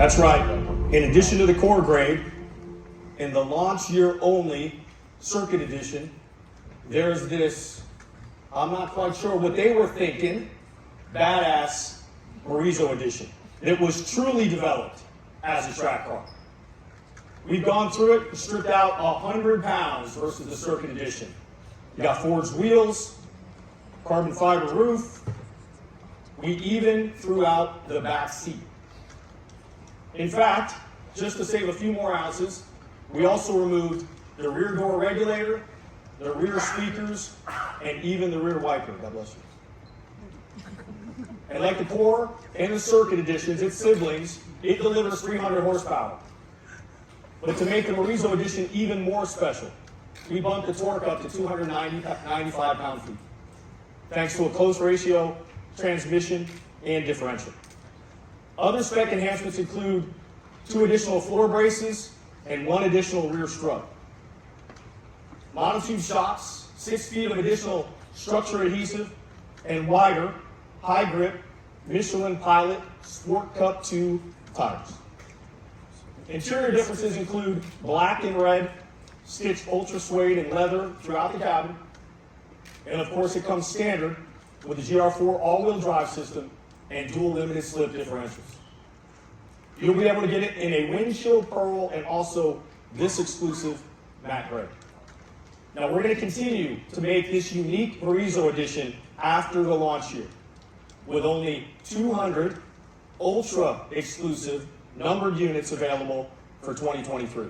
That's right. In addition to the core grade, in the launch year only Circuit Edition, there's this, I'm not quite sure what they were thinking, badass MORIZO Edition. It was truly developed as a track car. We've gone through it and stripped out 100 pounds versus the Circuit Edition. You got forged wheels, carbon fiber roof. We even threw out the back seat. In fact, just to save a few more ounces, we also removed the rear door regulator, the rear speakers, and even the rear wiper. God bless you. And like the core and the Circuit Editions, its siblings, it delivers 300 horsepower. But to make the MORIZO Edition even more special, we bumped the torque up to 295 pound-feet, thanks to a close ratio transmission and differential. Other spec enhancements include 2 additional floor braces and 1 additional rear strut. Monotube shocks, 6 feet of additional structure adhesive, and wider, high grip, Michelin Pilot Sport Cup 2 tires. Interior differences include black and red, stitched ultra suede and leather throughout the cabin. And of course it comes standard with the GR4 all-wheel drive system and dual limited slip differentials. You'll be able to get it in a windshield pearl and also this exclusive matte gray. Now we're going to continue to make this unique MORIZO Edition after the launch year with only 200 ultra exclusive numbered units available for 2023.